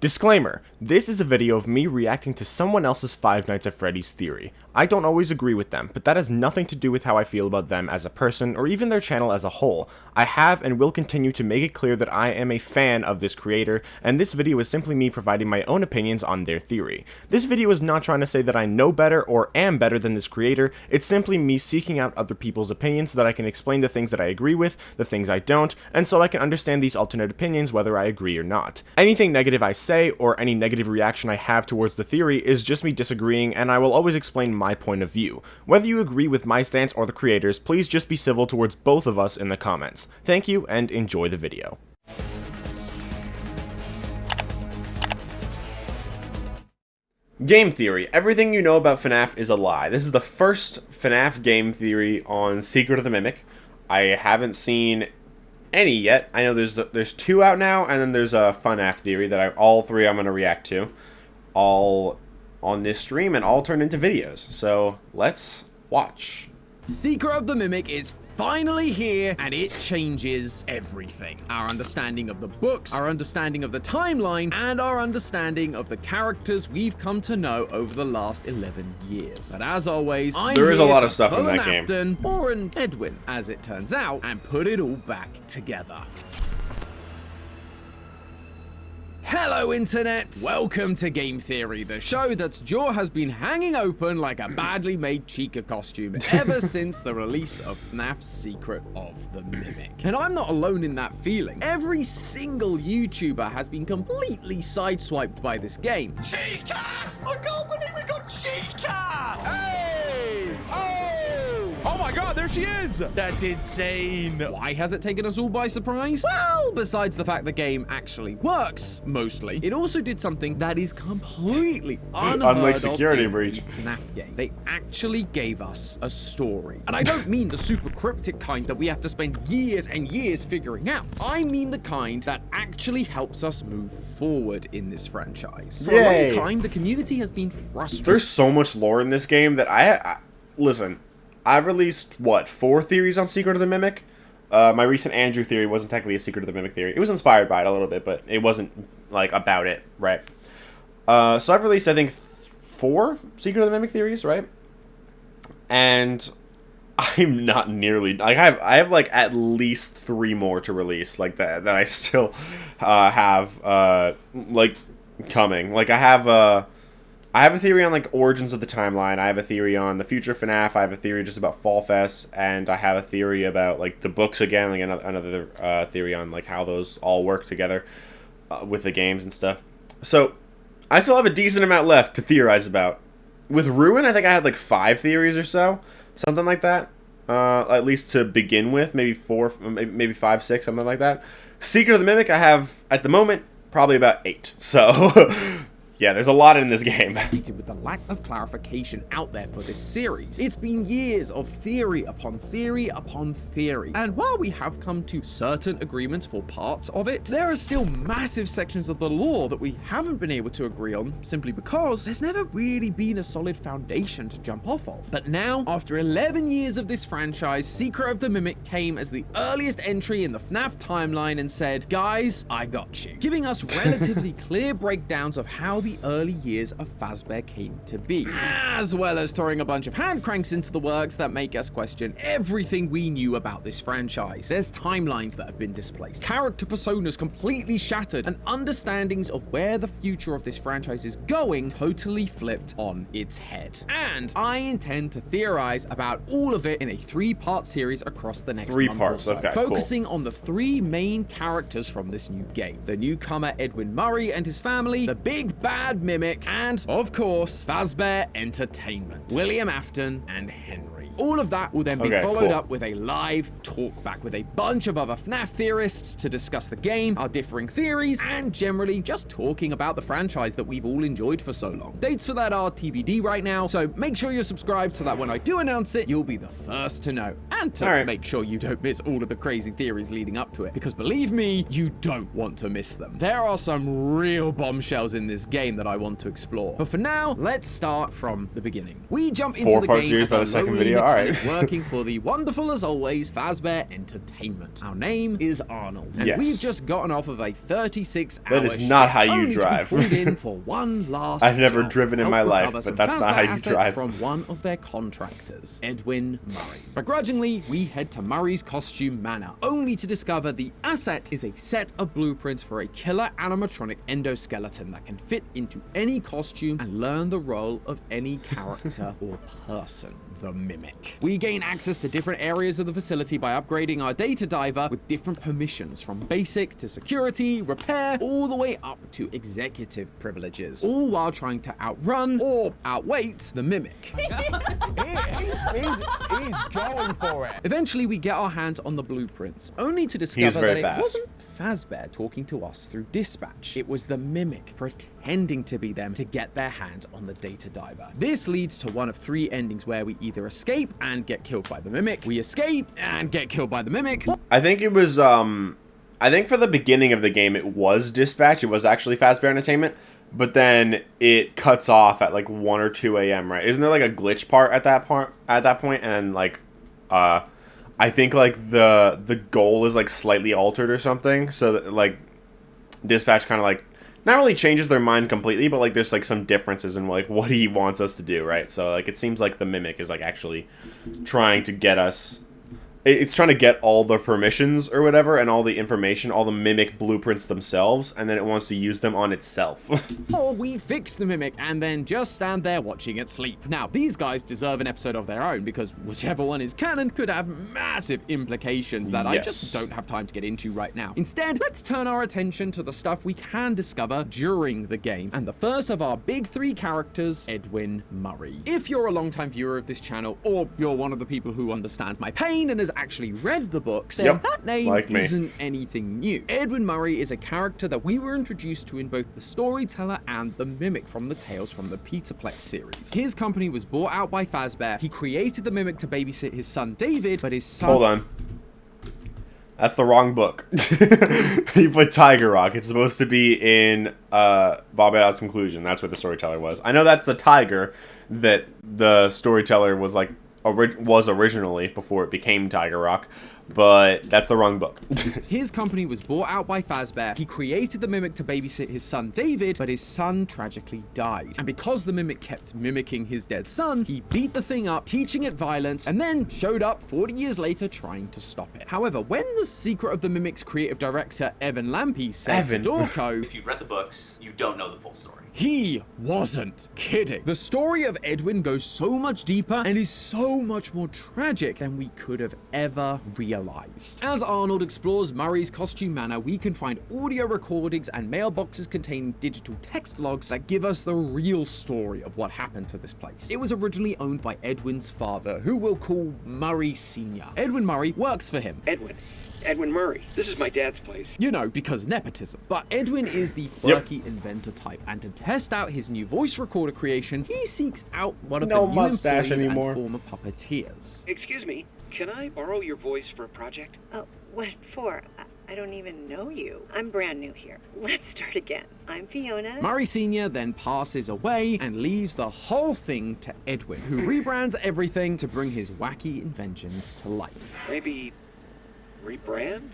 Disclaimer, this is a video of me reacting to someone else's Five Nights at Freddy's theory. I don't always agree with them, but that has nothing to do with how I feel about them as a person, or even their channel as a whole. I have and will continue to make it clear that I am a fan of this creator, and this video is simply me providing my own opinions on their theory. This video is not trying to say that I know better or am better than this creator, it's simply me seeking out other people's opinions so that I can explain the things that I agree with, the things I don't, and so I can understand these alternate opinions whether I agree or not. Anything negative I say, or any negative reaction I have towards the theory is just me disagreeing, and I will always explain my point of view. Whether you agree with my stance or the creators, please just be civil towards both of us in the comments. Thank you, and enjoy the video. Game theory. Everything you know about FNAF is a lie. This is the first FNAF game theory on Secret of the Mimic. I haven't seen any yet. I know there's two out now, and then there's a FNAF theory that all three I'm going to react to, all on this stream, and all turned into videos. So let's watch. Secret of the Mimic is finally here, and it changes everything. Our understanding of the books, our understanding of the timeline, and our understanding of the characters we've come to know over the last 11 years. But as always, there is a lot of stuff in that game. Or an Edwin, as it turns out, and put it all back together. Hello Internet! Welcome to Game Theory, the show that's jaw has been hanging open like a badly made Chica costume ever since the release of FNAF's Secret of the Mimic. And I'm not alone in that feeling. Every single YouTuber has been completely sideswiped by this game. Chica! I can't believe we got Chica! Hey! Oh my god, there she is! That's insane! Why has it taken us all by surprise? Well, besides the fact the game actually works, mostly, it also did something that is completely unheard of security in breach. a FNAF game. They actually gave us a story. And I don't mean the super cryptic kind that we have to spend years and years figuring out. I mean the kind that actually helps us move forward in this franchise. For a long time, the community has been frustrated. There's so much lore in this game that I listen, I've released, what, 4 theories on Secret of the Mimic? My recent Andrew theory wasn't technically a Secret of the Mimic theory. It was inspired by it a little bit, but it wasn't, like, about it, right? So I've released, I think, 4 Secret of the Mimic theories, right? And I'm not nearly, like, I have like, at least 3 more to release, like, that I still have, like, coming. Like, I have a theory on, like, origins of the timeline. I have a theory on the future FNAF. I have a theory just about Fall Fest. And I have a theory about, like, the books again. Like, another theory on, like, how those all work together with the games and stuff. So, I still have a decent amount left to theorize about. With Ruin, I think I had, like, 5 theories or so. Something like that. At least to begin with. Maybe 4, maybe 5, 6, something like that. Secret of the Mimic, I have, at the moment, probably about 8. So... yeah, there's a lot in this game. With the lack of clarification out there for this series, it's been years of theory upon theory upon theory. And while we have come to certain agreements for parts of it, there are still massive sections of the lore that we haven't been able to agree on simply because there's never really been a solid foundation to jump off of. But now, after 11 years of this franchise, Secret of the Mimic came as the earliest entry in the FNAF timeline and said, guys, I got you. Giving us relatively clear breakdowns of how the early years of Fazbear came to be, as well as throwing a bunch of hand cranks into the works that make us question everything we knew about this franchise. There's timelines that have been displaced, character personas completely shattered, and understandings of where the future of this franchise is going totally flipped on its head. And I intend to theorize about all of it in a 3-part series across the next month or so, focusing on the 3 main characters from this new game: the newcomer Edwin Murray and his family, the big bad Mimic, and, of course, Fazbear Entertainment, William Afton, and Henry. All of that will then be followed up with a live talkback with a bunch of other FNAF theorists to discuss the game, our differing theories, and generally just talking about the franchise that we've all enjoyed for so long. Dates for that are TBD right now, so make sure you're subscribed so that when I do announce it, you'll be the first to know. And to make sure you don't miss all of the crazy theories leading up to it, because believe me, you don't want to miss them. There are some real bombshells in this game that I want to explore. But for now, let's start from the beginning. We jump into the game as a lowly right. And it's working for the wonderful, as always, Fazbear Entertainment. Our name is Arnold, and Yes. we've just gotten off of a 36-hour That is not how you only drive. to be pulled in for one last I've never job. driven in Help my life, recover but some that's not Fazbear how you assets drive. from one of their contractors, Edwin Murray. Begrudgingly, we head to Murray's costume manor, only to discover the asset is a set of blueprints for a killer animatronic endoskeleton that can fit into any costume and learn the role of any character or person, the Mimic. We gain access to different areas of the facility by upgrading our data diver with different permissions, from basic to security, repair, all the way up to executive privileges, all while trying to outrun or outweight the Mimic. He's going for it. Eventually, we get our hands on the blueprints, only to He is discover very that fast. it wasn't Fazbear talking to us through dispatch. It was the Mimic pretending to be them to get their hands on the data diver. This leads to one of three endings where we either escape and get killed by the Mimic, we escape and get killed by the Mimic. I think it was, I think for the beginning of the game, it was Dispatch. It was actually Fazbear Entertainment. But then it cuts off at like 1 or 2 a.m., right? Isn't there like a glitch part at that point? And like, I think like the goal is like slightly altered or something. So that, like, Dispatch kind of like not really changes their mind completely, but like there's like some differences in like what he wants us to do, right? So like it seems like the Mimic is like actually trying to get us. It's trying to get all the permissions or whatever and all the information, all the Mimic blueprints themselves, and then it wants to use them on itself. Or we fix the Mimic and then just stand there watching it sleep. Now, these guys deserve an episode of their own because whichever one is canon could have massive implications that I just don't have time to get into right now. Instead, let's turn our attention to the stuff we can discover during the game. And the first of our big three characters, Edwin Murray. If you're a longtime viewer of this channel, or you're one of the people who understands my pain and has actually read the books, then that name like me. isn't anything new. Edwin Murray is a character that we were introduced to in both the Storyteller and the Mimic from the Tales from the Peterplex series. His company was bought out by Fazbear. He created the Mimic to babysit his son David, but his son... Hold on. That's the wrong book. You put Tiger Rock. It's supposed to be in Bob Adams' Conclusion. That's what the Storyteller was. I know that's the tiger that the Storyteller was like was originally before it became Tiger Rock, but that's the wrong book. His company was bought out by Fazbear. He created the Mimic to babysit his son David, but his son tragically died. And because the Mimic kept mimicking his dead son, he beat the thing up, teaching it violence, and then showed up 40 years later trying to stop it. However, when The Secret of the Mimic's creative director Evan Lampe said to Dorco, "If you've read the books, you don't know the full story." he wasn't kidding. The story of Edwin goes so much deeper and is so much more tragic than we could have ever realized. As Arnold explores Murray's costume manor, we can find audio recordings and mailboxes containing digital text logs that give us the real story of what happened to this place. It was originally owned by Edwin's father, who we'll call Murray Sr. Edwin Murray works for him. Edwin Murray. This is my dad's place. You know, because nepotism. But Edwin is the quirky inventor type, and to test out his new voice recorder creation, he seeks out one of No the new mustache employees anymore. and former puppeteers. Excuse me, can I borrow your voice for a project? Oh, what for? I don't even know you. I'm brand new here. Let's start again. I'm Fiona. Murray Sr. then passes away and leaves the whole thing to Edwin, who rebrands everything to bring his wacky inventions to life. Maybe rebrand?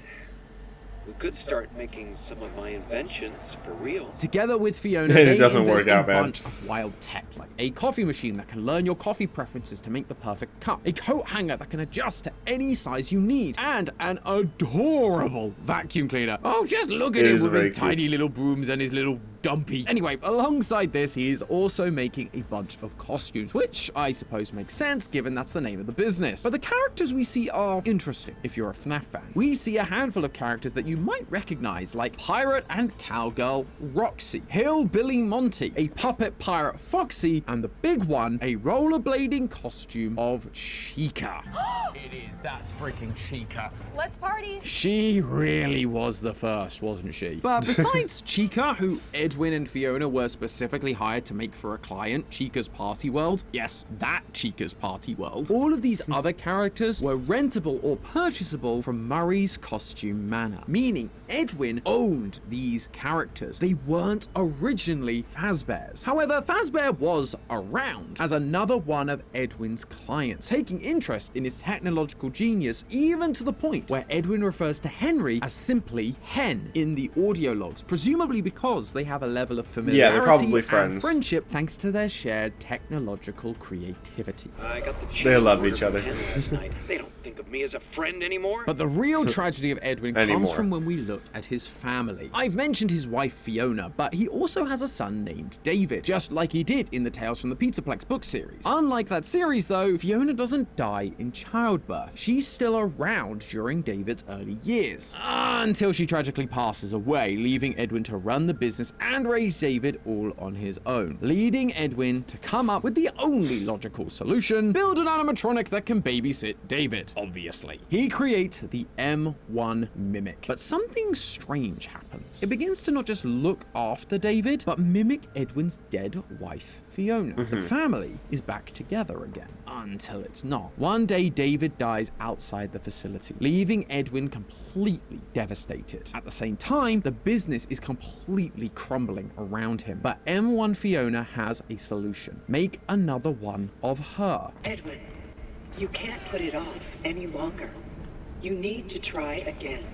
We could start making some of my inventions for real. Together with Fiona, It they doesn't invent work a out bad. bunch of wild tech, like a coffee machine that can learn your coffee preferences to make the perfect cup, a coat hanger that can adjust to any size you need, and an adorable vacuum cleaner. Oh, just look at It him is with his very cute. tiny little brooms and his little dumpy. Anyway, alongside this, he is also making a bunch of costumes, which I suppose makes sense given that's the name of the business. But the characters we see are interesting if you're a FNAF fan. We see a handful of characters that you might recognize, like Pirate and Cowgirl Roxy, Hillbilly Monty, a puppet pirate Foxy, and the big one, a rollerblading costume of Chica. It is. That's freaking Chica. Let's party. She really was the first, wasn't she? But besides Chica, who Edwin Edwin and Fiona were specifically hired to make for a client, Chica's Party World. Yes, that Chica's Party World. All of these other characters were rentable or purchasable from Murray's Costume Manor, meaning Edwin owned these characters. They weren't originally Fazbear's. However, Fazbear was around as another one of Edwin's clients, taking interest in his technological genius, even to the point where Edwin refers to Henry as simply Hen in the audio logs, presumably because they have a level of familiarity probably and friends. friendship thanks to their shared technological creativity. I got the They love order each from other. Hen last night. They don't think of me as a friend anymore. But the real tragedy of Edwin comes Anymore. from when we look at his family. I've mentioned his wife Fiona, but he also has a son named David, just like he did in the Tales from the Pizzaplex book series. Unlike that series though, Fiona doesn't die in childbirth. She's still around during David's early years, until she tragically passes away, leaving Edwin to run the business and raise David all on his own, leading Edwin to come up with the only logical solution: build an animatronic that can babysit David, obviously. He creates the M1 Mimic, but something strange happens. It begins to not just look after David, but mimic Edwin's dead wife, Fiona. The family is back together again, until it's not. One day, David dies outside the facility, leaving Edwin completely devastated. At the same time, the business is completely crumbling around him, but M1 Fiona has a solution: make another one of her. Edwin, you can't put it off any longer. You need to try again.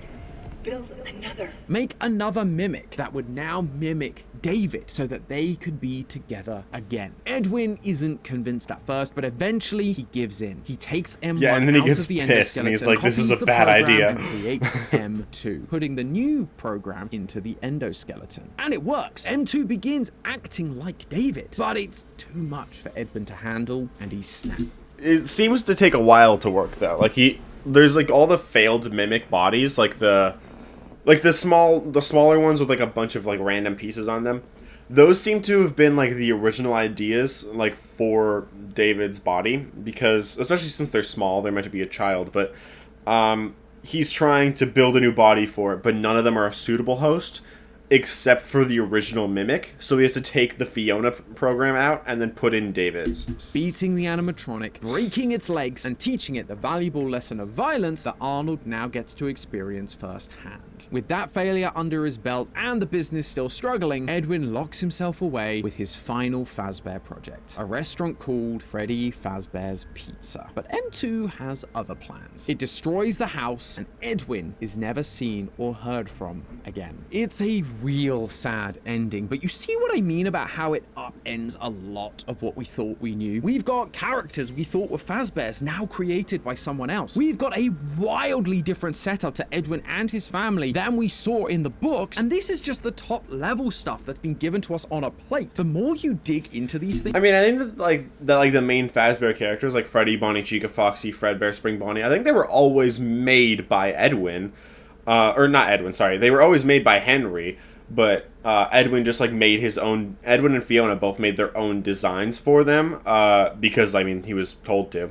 Build another. Make another mimic that would now mimic David so that they could be together again. Edwin isn't convinced at first, but eventually he gives in. He takes M1 Yeah, and then he out gets of the pissed, and endoskeleton, he's like, "This is copies a the bad program, idea." and creates M2, putting the new program into the endoskeleton. And it works. M2 begins acting like David, but it's too much for Edwin to handle, and he snaps. It seems to take a while to work though. Like there's like all the failed mimic bodies, like the smaller ones with like a bunch of like random pieces on them. Those seem to have been like the original ideas like for David's body, because especially since they're small, they're meant to be a child, but he's trying to build a new body for it, but none of them are a suitable host except for the original mimic, so he has to take the Fiona program out and then put in David's. Beating the animatronic, breaking its legs, and teaching it the valuable lesson of violence that Arnold now gets to experience firsthand. With that failure under his belt and the business still struggling, Edwin locks himself away with his final Fazbear project, a restaurant called Freddy Fazbear's Pizza. But M2 has other plans. It destroys the house, and Edwin is never seen or heard from again. It's a real sad ending, but you see what I mean about how it upends a lot of what we thought we knew. We've got characters we thought were Fazbear's now created by someone else. We've got a wildly different setup to Edwin and his family than we saw in the books, and this is just the top level stuff that's been given to us on a plate. The more you dig into these things, I mean, I think that the main Fazbear characters like Freddy, Bonnie, Chica, Foxy, Fredbear, Spring Bonnie, I think they were always made by Edwin. Or not Edwin, sorry. They were always made by Henry, but Edwin just like made his own. Edwin and Fiona both made their own designs for them because, I mean, he was told to.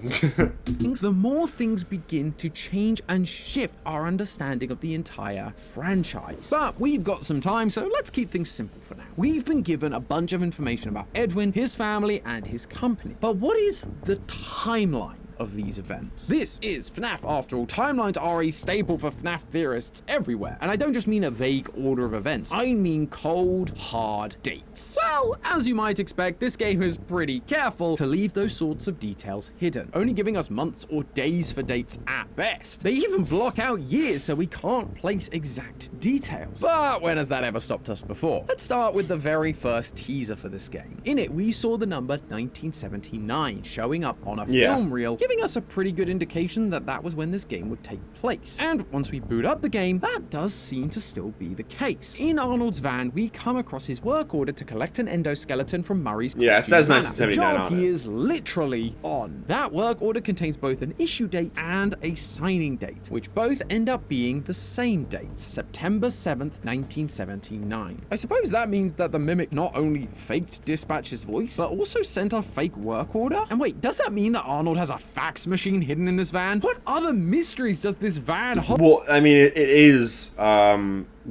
the more things begin to change and shift our understanding of the entire franchise. But we've got some time, so let's keep things simple for now. We've been given a bunch of information about Edwin, his family, and his company. But what is the timeline of these events? This is FNAF after all. Timelines are a staple for FNAF theorists everywhere. And I don't just mean a vague order of events. I mean cold, hard dates. Well, as you might expect, this game is pretty careful to leave those sorts of details hidden, only giving us months or days for dates at best. They even block out years so we can't place exact details. But when has that ever stopped us before? Let's start with the very first teaser for this game. In it, we saw the number 1979 showing up on a film reel, giving us a pretty good indication that that was when this game would take place. And once we boot up the game, that does seem to still be the case. In Arnold's van, we come across his work order to collect an endoskeleton from Murray's Yeah, it says Manor. 1979 The job on he it. is literally on. That work order contains both an issue date and a signing date, which both end up being the same date, September 7th, 1979. I suppose that means that the mimic not only faked Dispatch's voice, but also sent a fake work order? And wait, does that mean that Arnold has a fax machine hidden in this van? What other mysteries does this van hold? Well, I mean, it is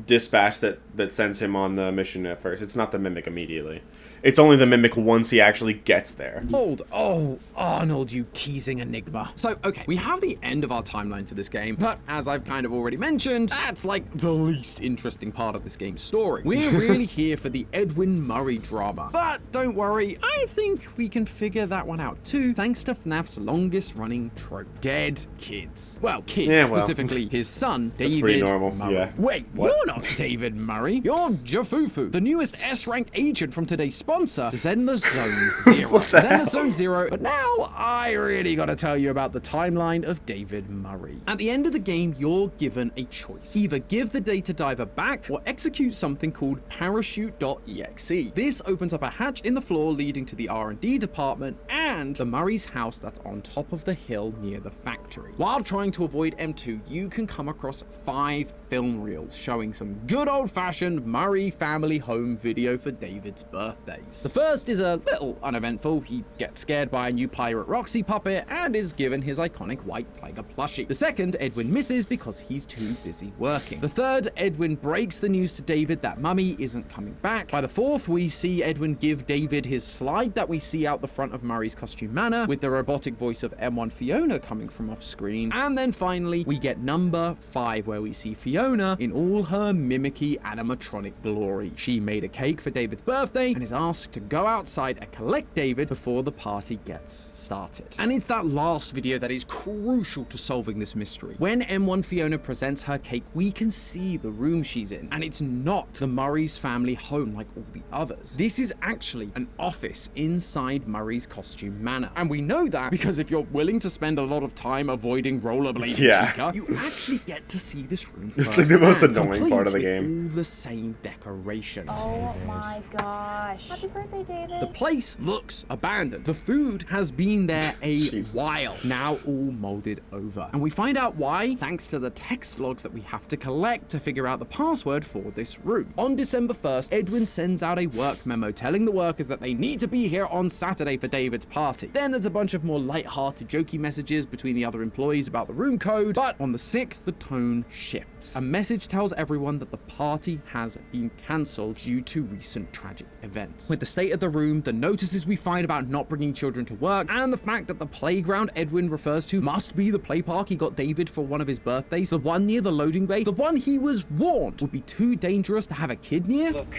dispatch that sends him on the mission at first. It's not the Mimic immediately. It's only the Mimic once he actually gets there. Hold. Oh, Arnold, you teasing enigma. So, okay, we have the end of our timeline for this game, but as I've kind of already mentioned, that's like the least interesting part of this game's story. We're really here for the Edwin Murray drama. But don't worry, I think we can figure that one out too, thanks to FNAF's longest running trope. Dead kids. Well, kids, specifically his son, David Murray. Yeah. Wait, what? You're not David Murray. You're Jafufu, the newest S-rank agent from today's sponsor, Zenda Zone Zero. Zenda Zone Zero. But now I really gotta tell you about the timeline of David Murray. At the end of the game, you're given a choice. Either give the data diver back or execute something called parachute.exe. This opens up a hatch in the floor leading to the R&D department and the Murray's house that's on top of the hill near the factory. While trying to avoid M2, you can come across 5 film reels showing some good old-fashioned Murray family home video for David's birthdays. The first is a little uneventful. He gets scared by a new Pirate Roxy puppet and is given his iconic white tiger plushie. The second, Edwin misses because he's too busy working. The third, Edwin breaks the news to David that Mummy isn't coming back. By the fourth, we see Edwin give David his slide that we see out the front of Murray's costume manor, with the robotic voice of M1 Fiona coming from off screen. And then finally, we get number 5, where we see Fiona in all her mimicky animatronic glory. She made a cake for David's birthday and is asked to go outside and collect David before the party gets started. And it's that last video that is crucial to solving this mystery. When M1 Fiona presents her cake, we can see the room she's in, and it's not the Murray's family home like all the others. This is actually an office inside Murray's costume manor. And we know that because if you're willing to spend a lot of time avoiding rollerblading, Chica, you actually get to see this room first. It's like the most annoying part of the game. All the same decorations. Oh my gosh. Happy birthday, David. The place looks abandoned. The food has been there a while, now all molded over. And we find out why thanks to the text logs that we have to collect to figure out the password for this room. On December 1st, Edwin sends out a work memo telling the workers that they need to be here on Saturday for David's party. Then there's a bunch of more light-hearted, jokey messages between the other employees about the room code, but on the 6th, the tone shifts. A message tells everyone that the party has been cancelled due to recent tragic events. With the state of the room, the notices we find about not bringing children to work, and the fact that the playground Edwin refers to must be the play park he got David for one of his birthdays, the one near the loading bay, the one he was warned would be too dangerous to have a kid near. Look,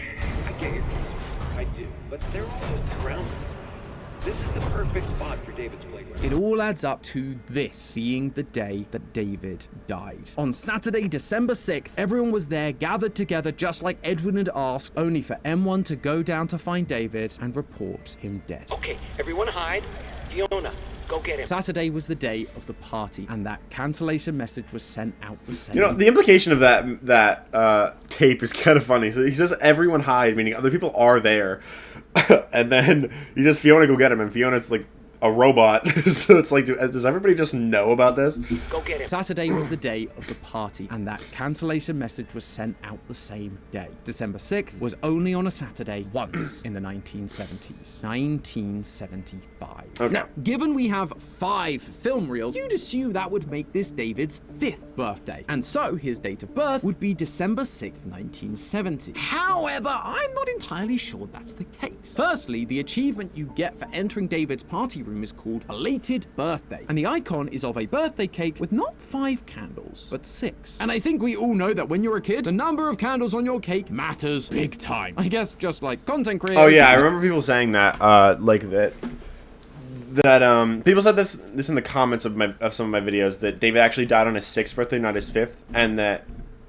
I get your concern. I do. But they're all just grounded. This is the perfect spot for David's playground. It all adds up to this being the day that David died. On Saturday, December 6th, everyone was there gathered together just like Edwin had asked, only for M1 to go down to find David and report him dead. Okay, everyone hide. Fiona, go get him. Saturday was the day of the party, and that cancellation message was sent out the same. You know, the implication of that tape is kind of funny. So he says everyone hide, meaning other people are there. And then he says, Fiona, go get him. And Fiona's like a robot. So it's like, does everybody just know about this? Go get him. Saturday was the day of the party, and that cancellation message was sent out the same day. December 6th was only on a Saturday once in the 1970s. 1975. Okay. Now, given we have 5 film reels, you'd assume that would make this David's 5th birthday. And so his date of birth would be December 6th, 1970. However, I'm not entirely sure that's the case. Firstly, the achievement you get for entering David's party room is called Belated Birthday, and the icon is of a birthday cake with not 5 candles, but 6. And I think we all know that when you're a kid, the number of candles on your cake matters big time. I guess just like content creators. Oh yeah, I remember people saying that, people said this in the comments of some of my videos, that David actually died on his 6th birthday, not his 5th, and that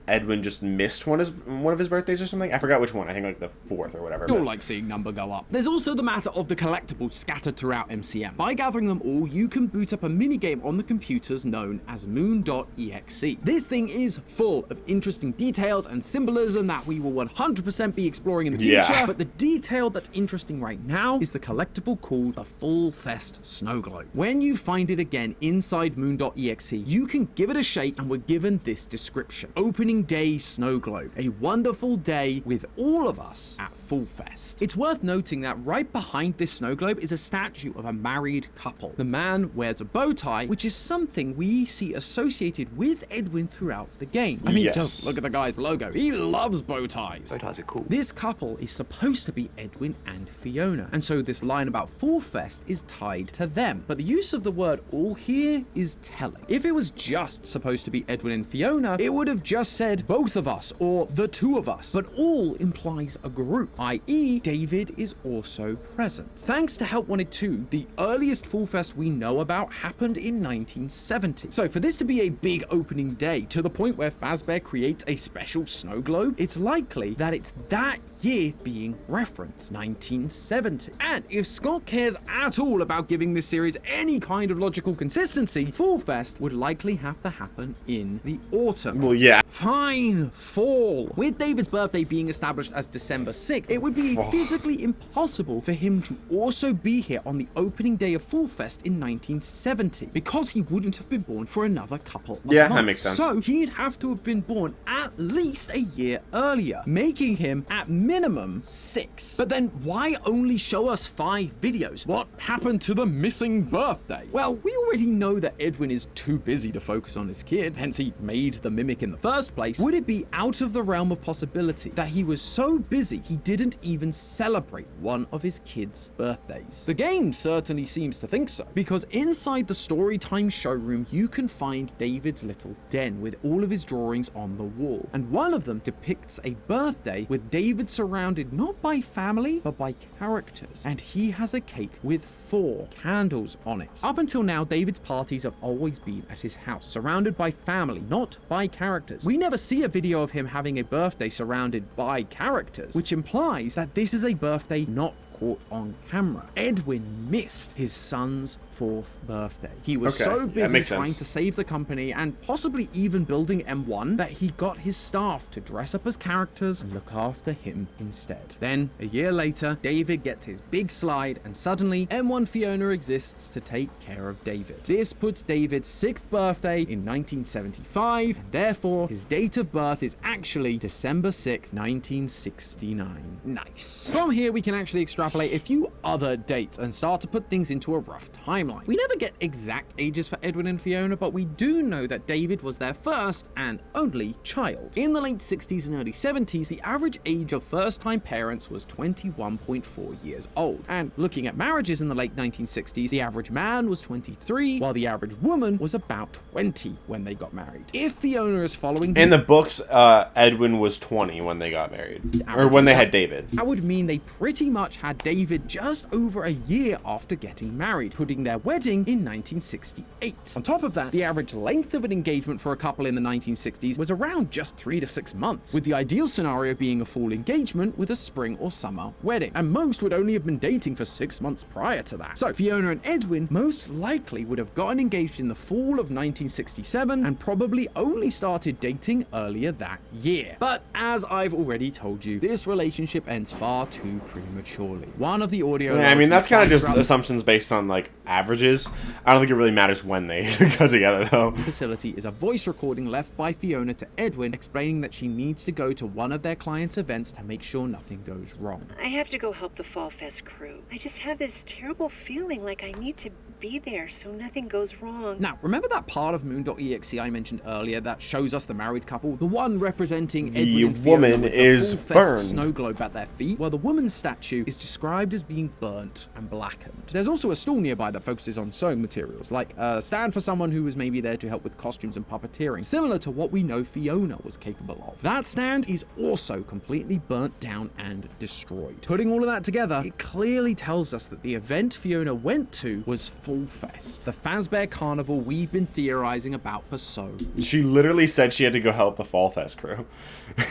Edwin just missed one of his birthdays or something. I forgot which one. I think like the 4th or whatever. Don't like seeing number go up. There's also the matter of the collectibles scattered throughout MCM. By gathering them all, you can boot up a minigame on the computers known as moon.exe. This thing is full of interesting details and symbolism that we will 100% be exploring in the future, but the detail that's interesting right now is the collectible called the Full Fest Snow Globe. When you find it again inside moon.exe, you can give it a shake, and we're given this description. Opening opening day snow globe, a wonderful day with all of us at Fall Fest. It's worth noting that right behind this snow globe is a statue of a married couple. The man wears a bow tie, which is something we see associated with Edwin throughout the game. I mean, Yes. just look at the guy's logo. He loves bow ties. Bow ties are cool. This couple is supposed to be Edwin and Fiona, and so this line about Fall Fest is tied to them. But the use of the word all here is telling. If it was just supposed to be Edwin and Fiona, it would have just said both of us or the two of us. But all implies a group, i.e. David is also present. Thanks to Help Wanted 2, the earliest Fall Fest we know about happened in 1970. So for this to be a big opening day to the point where Fazbear creates a special snow globe, it's likely that it's that year being referenced, 1970. And if Scott cares at all about giving this series any kind of logical consistency, Fall Fest would likely have to happen in the autumn. Well, yeah. Fine, fall. With David's birthday being established as December 6th, it would be physically impossible for him to also be here on the opening day of Fall Fest in 1970, because he wouldn't have been born for another couple of months. That makes sense. So he'd have to have been born at least a year earlier, making him at minimum 6. But then why only show us 5 videos? What happened to the missing birthday? Well, we already know that Edwin is too busy to focus on his kid, hence he made the mimic in the first place. Would it be out of the realm of possibility that he was so busy he didn't even celebrate one of his kids' birthdays? The game certainly seems to think so, because inside the Storytime showroom you can find David's little den with all of his drawings on the wall, and one of them depicts a birthday with David surrounded not by family but by characters, and he has a cake with 4 candles on it. Up until now, David's parties have always been at his house, surrounded by family, not by characters. We never see a video of him having a birthday surrounded by characters, which implies that this is a birthday not caught on camera. Edwin missed his son's 4th birthday. He was Okay, so that busy makes trying sense. to save the company and possibly even building M1 that he got his staff to dress up as characters and look after him instead. Then, a year later, David gets his big slide and suddenly M1 Fiona exists to take care of David. This puts David's 6th birthday in 1975, and therefore his date of birth is actually December 6th, 1969. Nice. From here, we can actually extrapolate a few other dates and start to put things into a rough timeline. We never get exact ages for Edwin and Fiona, but we do know that David was their first and only child. In the late 60s and early 70s, the average age of first-time parents was 21.4 years old. And looking at marriages in the late 1960s, the average man was 23, while the average woman was about 20 when they got married. If Fiona is following In the books, Edwin was 20 when they got married. Or when they had David. that would mean they pretty much had David just over a year after getting married, putting their wedding in 1968. On top of that, the average length of an engagement for a couple in the 1960s was around just 3 to 6 months, with the ideal scenario being a fall engagement with a spring or summer wedding, and most would only have been dating for 6 months prior to that. So Fiona and Edwin most likely would have gotten engaged in the fall of 1967 and probably only started dating earlier that year. But as I've already told you, this relationship ends far too prematurely. One of the audio Yeah, I mean, that's kind of just throughout the assumptions based on, like, averages. I don't think it really matters when they go together, though. facility is a voice recording left by Fiona to Edwin explaining that she needs to go to one of their clients' events to make sure nothing goes wrong. I have to go help the Fall Fest crew. I just have this terrible feeling like I need to be there so nothing goes wrong. Now, remember that part of Moon.exe I mentioned earlier that shows us the married couple? The one representing The Edwin and Fiona woman with is the Fall Fest burned. snow globe at their feet, while the woman's statue is described as being burnt and blackened. There's also a stall nearby that focuses on sewing materials, like a stand for someone who was maybe there to help with costumes and puppeteering, similar to what we know Fiona was capable of. That stand is also completely burnt down and destroyed. Putting all of that together, it clearly tells us that the event Fiona went to was Fall Fest, the Fazbear carnival we've been theorizing about for so long. She literally said she had to go help the Fall Fest crew.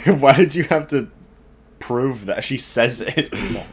Why did you have to prove that. She says it.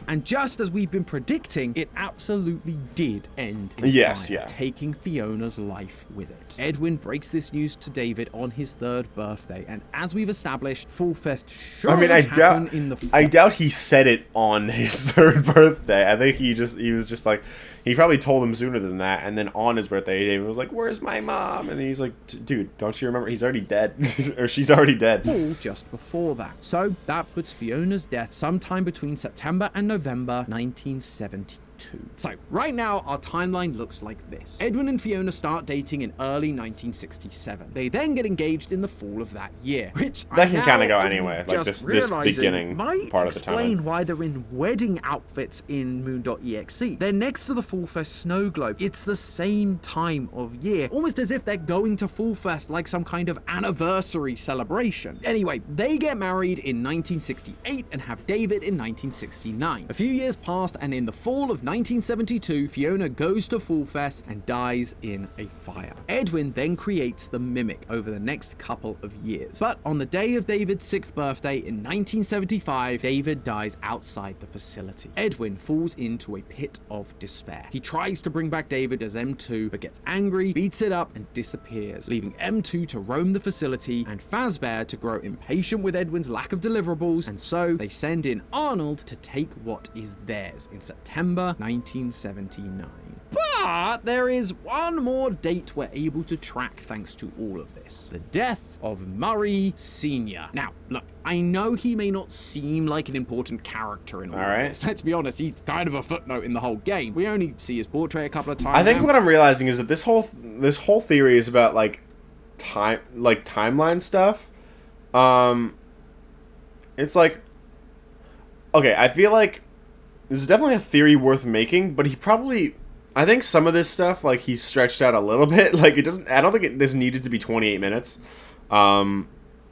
And just as we've been predicting, it absolutely did end in Yes, fire, yeah. taking Fiona's life with it. Edwin breaks this news to David on his 3rd birthday, and as we've established, Fall Fest should happen in the I doubt he said it on his 3rd birthday. I think he was just like, he probably told him sooner than that, and then on his birthday, David was like, "Where's my mom?" And he's like, "Dude, don't you remember? He's already dead, or she's already dead." Fall just before that. So that puts Fiona's death sometime between September and November 1972. So right now our timeline looks like this. Edwin and Fiona start dating in early 1967. They then get engaged in the fall of that year, which That can kind of go anyway, like this beginning might part of the explain timeline. why they're in wedding outfits in Moon.exe. They're next to the Fall Fest snow globe. It's the same time of year, almost as if they're going to Fall Fest like some kind of anniversary celebration. Anyway, they get married in 1968 and have David in 1969. A few years passed, and in the fall of 1972, Fiona goes to Fall Fest and dies in a fire. Edwin then creates the Mimic over the next couple of years. But on the day of David's 6th birthday in 1975, David dies outside the facility. Edwin falls into a pit of despair. He tries to bring back David as M2, but gets angry, beats it up, and disappears, leaving M2 to roam the facility and Fazbear to grow impatient with Edwin's lack of deliverables, and so they send in Arnold to take what is theirs in September 1979. But there is one more date we're able to track thanks to all of this. The death of Murray Sr. Now, look, I know he may not seem like an important character in all of this. Let's be honest, he's kind of a footnote in the whole game. We only see his portrait a couple of times. I think what I'm realizing is that this whole theory is about timeline stuff. It's like, okay, I feel like this is definitely a theory worth making, but I think some of this stuff, like, he's stretched out a little bit. Like, I don't think this needed to be 28 minutes.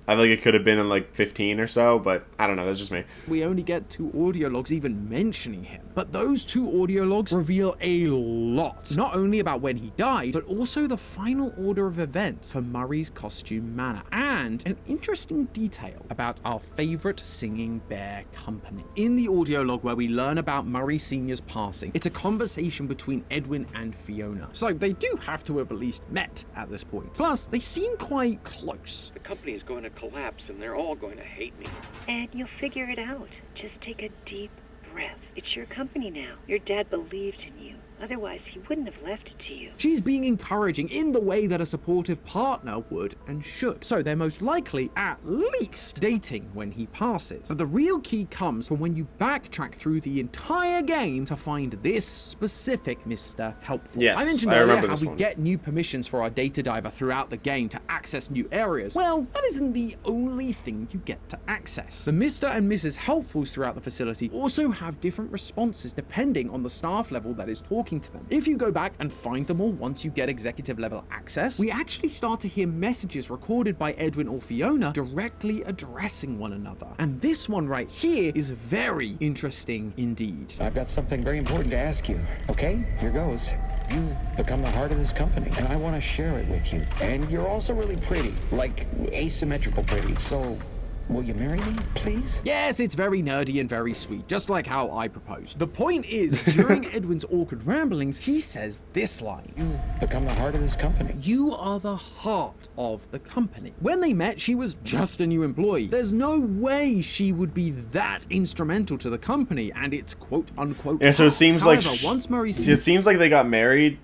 I think it could have been in like 15 or so, but I don't know, that's just me. We only get 2 audio logs even mentioning him, but those 2 audio logs reveal a lot, not only about when he died, but also the final order of events for Murray's costume manor, and an interesting detail about our favorite singing bear company. In the audio log where we learn about Murray Sr.'s passing, it's a conversation between Edwin and Fiona, so they do have to have at least met at this point. Plus, they seem quite close. The company is going to collapse and they're all going to hate me. And you'll figure it out. Just take a deep breath. It's your company now. Your dad believed in you. Otherwise, he wouldn't have left it to you. She's being encouraging in the way that a supportive partner would and should. So they're most likely at least dating when he passes. But the real key comes from when you backtrack through the entire game to find this specific Mr. Helpful. Yes, I mentioned I earlier remember how this we one. get new permissions for our data diver throughout the game to access new areas. Well, that isn't the only thing you get to access. The Mr. and Mrs. Helpfuls throughout the facility also have different responses depending on the staff level that is talking to them. If you go back and find them all once you get executive level access, we actually start to hear messages recorded by Edwin or Fiona directly addressing one another. And this one right here is very interesting indeed. I've got something very important to ask you. Okay, here goes. You become the heart of this company, and I want to share it with you. And you're also really pretty, like asymmetrical pretty. So, will you marry me, please? Yes, it's very nerdy and very sweet, just like how I proposed. The point is, during Edwin's awkward ramblings, he says this line. You become the heart of this company. You are the heart of the company. When they met, she was just a new employee. There's no way she would be that instrumental to the company and its quote-unquote Yeah, so it seems like once Murray it seems like they got married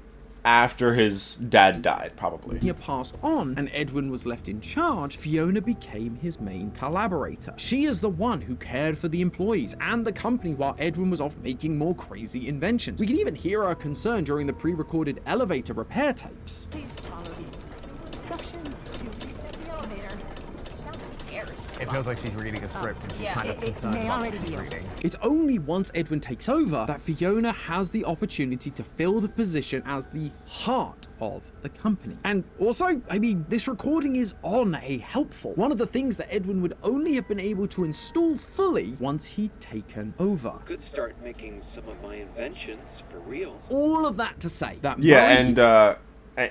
after his dad died, probably. Fiona passed on and Edwin was left in charge, Fiona became his main collaborator. She is the one who cared for the employees and the company while Edwin was off making more crazy inventions. We can even hear her concern during the pre-recorded elevator repair tapes. Please follow the instructions to reset the elevator. Sounds scary. It feels like she's reading a script and she's kind of concerned about what she's reading. It's only once Edwin takes over that Fiona has the opportunity to fill the position as the heart of the company. And also, I mean, this recording is on a Helpful, one of the things that Edwin would only have been able to install fully once he'd taken over. Could start making some of my inventions for real. All of that to say that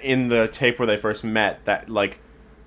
In the tape where they first met, that like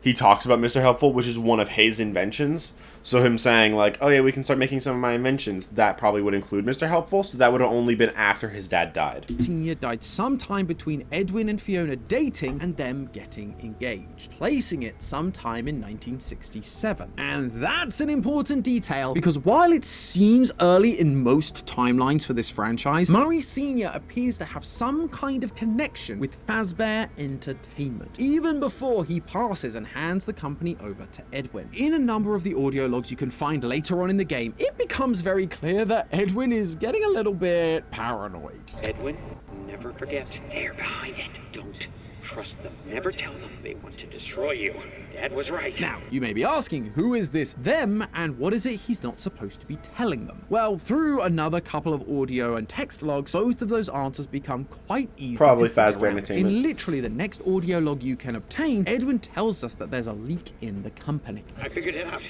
he talks about Mr. Helpful, which is one of his inventions. So him saying like, oh yeah, we can start making some of my inventions, that probably would include Mr. Helpful, so that would have only been after his dad died. Senior died sometime between Edwin and Fiona dating and them getting engaged, placing it sometime in 1967. And that's an important detail, because while it seems early in most timelines for this franchise, Murray Sr. appears to have some kind of connection with Fazbear Entertainment, even before he passes and hands the company over to Edwin. In a number of the audio logs you can find later on in the game, it becomes very clear that Edwin is getting a little bit paranoid. Edwin, never forget, they're behind it. Don't trust them. Never tell them they want to destroy you. Dad was right. Now, you may be asking, who is this them, and what is it he's not supposed to be telling them? Well, through another couple of audio and text logs, both of those answers become quite easy Probably to figure Fazbear out. Entertainment. In literally the next audio log you can obtain, Edwin tells us that there's a leak in the company. I figured it out.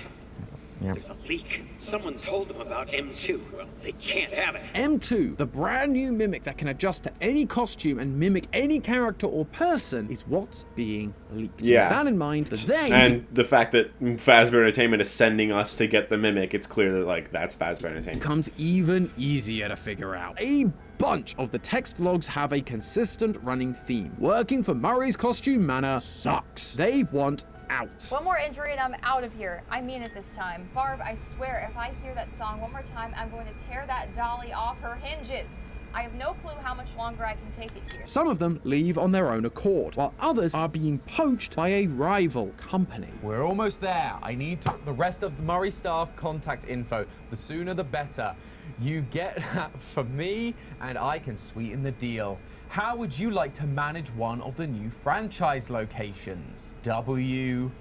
Yeah. There's a leak. Someone told them about M2. Well, they can't have it. M2, the brand new mimic that can adjust to any costume and mimic any character or person, is what's being leaked. Yeah. With that in mind, they... And the fact that Fazbear Entertainment is sending us to get the mimic, it's clear that like that's Fazbear Entertainment. becomes even easier to figure out. A bunch of the text logs have a consistent running theme. Working for Murray's Costume Manor sucks. They want out. One more injury and I'm out of here. I mean it this time. Barb, I swear, if I hear that song one more time, I'm going to tear that dolly off her hinges. I have no clue how much longer I can take it here. Some of them leave on their own accord, while others are being poached by a rival company. We're almost there. I need the rest of the Murray staff contact info. The sooner the better. You get that for me, and I can sweeten the deal. How would you like to manage one of the new franchise locations? W.A.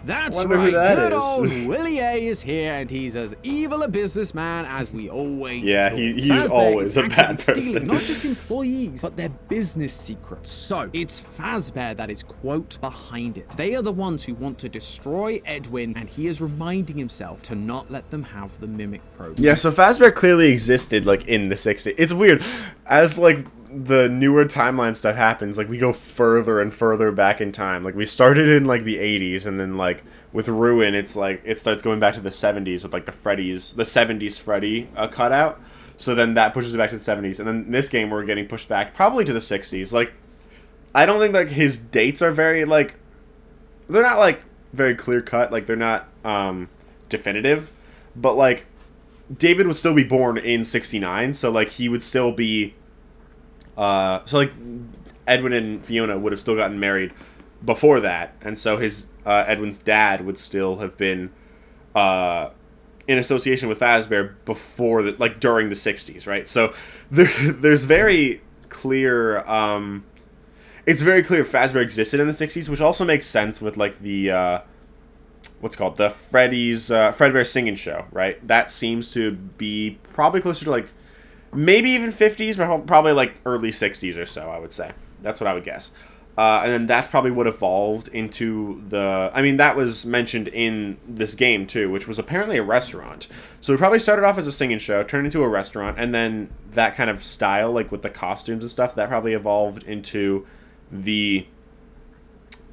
That's Wonder who right, that good is. old Willie A is here, and he's as evil a businessman as we always Yeah, thought. he's Fazbear always is a bad actively stealing person. not just employees, but their business secrets. So, it's Fazbear that is, quote, behind it. They are the ones who want to destroy Edwin, and he is reminding himself to not let them have the Mimic program. Yeah, so Fazbear clearly existed like in the 60s. It's weird. As like the newer timeline stuff happens, like we go further and further back in time. Like we started in like the 80s, and then like with Ruin, it's like it starts going back to the 70s with like the 70s Freddy cutout. So then that pushes it back to the 70s, and then in this game we're getting pushed back probably to the 60s. Like I don't think like his dates are very like they're not like very clear cut. Like they're not definitive, but like David would still be born in 69, so like he would still be so like Edwin and Fiona would have still gotten married before that, and so his Edwin's dad would still have been in association with Fazbear before the, like during the 60s, right? So there's very clear it's very clear Fazbear existed in the 60s, which also makes sense with like the what's it called, the Fredbear Singing Show, right? That seems to be probably closer to like maybe even 50s, but probably like early 60s or so, I would say. That's what I would guess. And then that's probably what evolved into the... I mean, that was mentioned in this game, too, which was apparently a restaurant. So it probably started off as a singing show, turned into a restaurant, and then that kind of style, like with the costumes and stuff, that probably evolved into the...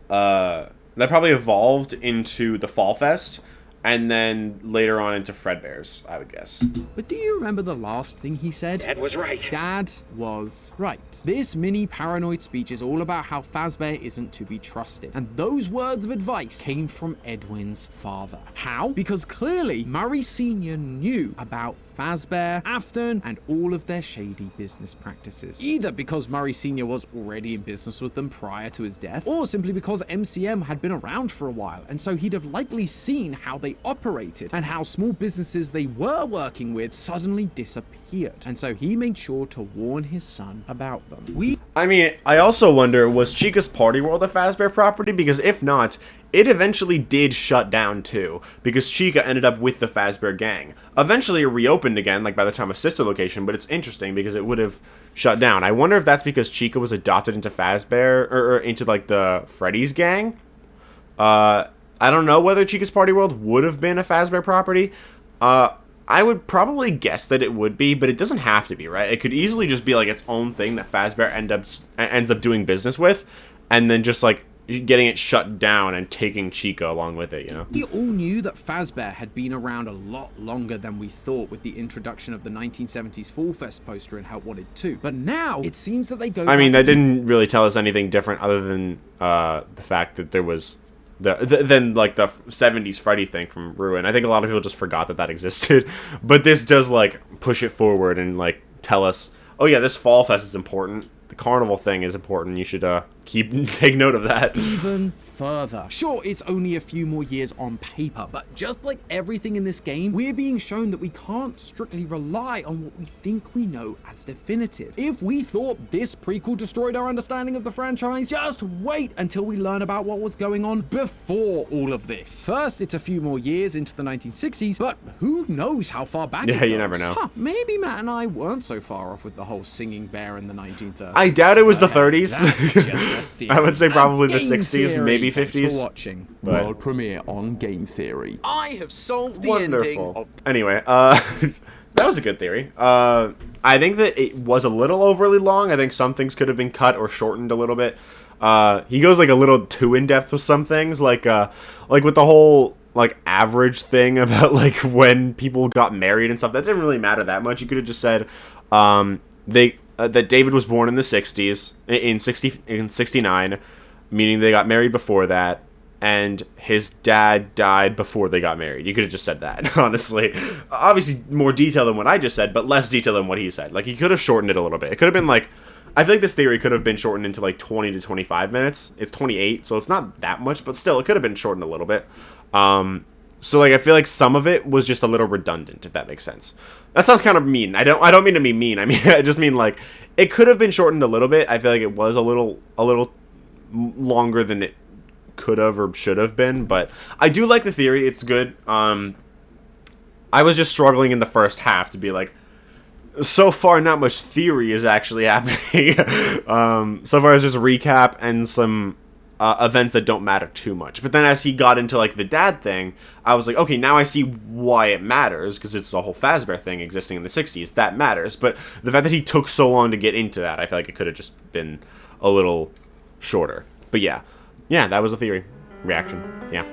that probably evolved into the Fall Fest, and then later on into Fredbear's, I would guess. But do you remember the last thing he said? Dad was right. Dad was right. This mini paranoid speech is all about how Fazbear isn't to be trusted. And those words of advice came from Edwin's father. How? Because clearly Murray Sr. knew about Fazbear, Afton, and all of their shady business practices. Either because Murray Sr. was already in business with them prior to his death, or simply because MCM had been around for a while, and so he'd have likely seen how they operated and how small businesses they were working with suddenly disappeared. And so he made sure to warn his son about them. I mean, I also wonder, was Chica's Party World a Fazbear property? Because if not, it eventually did shut down too, because Chica ended up with the Fazbear gang. Eventually it reopened again, like by the time of Sister Location, but it's interesting because it would have shut down. I wonder if that's because Chica was adopted into Fazbear, or into like the Freddy's gang. I don't know whether Chica's Party World would have been a Fazbear property. I would probably guess that it would be, but it doesn't have to be, right? It could easily just be like its own thing that Fazbear ends up doing business with, and then just like getting it shut down and taking Chica along with it, you know? We all knew that Fazbear had been around a lot longer than we thought with the introduction of the 1970s Fall Fest poster in Help Wanted 2. But now, it seems that they go I mean, back that didn't really tell us anything different other than the fact that there was than like the 70s Freddy thing from Ruin. I think a lot of people just forgot that existed. But this does like push it forward and like tell us, oh yeah, this Fall Fest is important. The carnival thing is important. You should take note of that. even further. Sure, it's only a few more years on paper, but just like everything in this game, we're being shown that we can't strictly rely on what we think we know as definitive. If we thought this prequel destroyed our understanding of the franchise, just wait until we learn about what was going on before all of this. First, it's a few more years into the 1960s, but who knows how far back it goes. You never know. Maybe Matt and I weren't so far off with the whole singing bear in the 1930s. I doubt it was the 30s. That's just a theory. I would say probably the Game 60s, Theory. maybe Thanks 50s. for watching. But- World premiere on Game Theory. I have solved the ending Wonderful. of... Anyway, that was a good theory. I think that it was a little overly long. I think some things could have been cut or shortened a little bit. He goes like a little too in depth with some things, like with the whole like average thing about like when people got married and stuff. That didn't really matter that much. You could have just said that David was born in the 60s in 69, meaning they got married before that, and his dad died before they got married. You could have just said that, honestly. Obviously, more detail than what I just said, but less detail than what he said. Like, he could have shortened it a little bit. It could have been, like... I feel like this theory could have been shortened into, like, 20 to 25 minutes. It's 28, so it's not that much, but still, it could have been shortened a little bit. So, like, I feel like some of it was just a little redundant, if that makes sense. That sounds kind of mean. I don't mean to be mean. I mean, I just mean, like, it could have been shortened a little bit. I feel like it was a little longer than it could have or should have been, but I do like the theory. It's good. I was just struggling in the first half to be like, so far not much theory is actually happening. So far it's just recap and some events that don't matter too much. But then as he got into like the dad thing, I was like, okay, now I see why it matters, because it's the whole Fazbear thing existing in the 60s. That matters. But the fact that he took so long to get into that, I feel like it could have just been a little shorter. But yeah, that was a theory. Reaction. Yeah.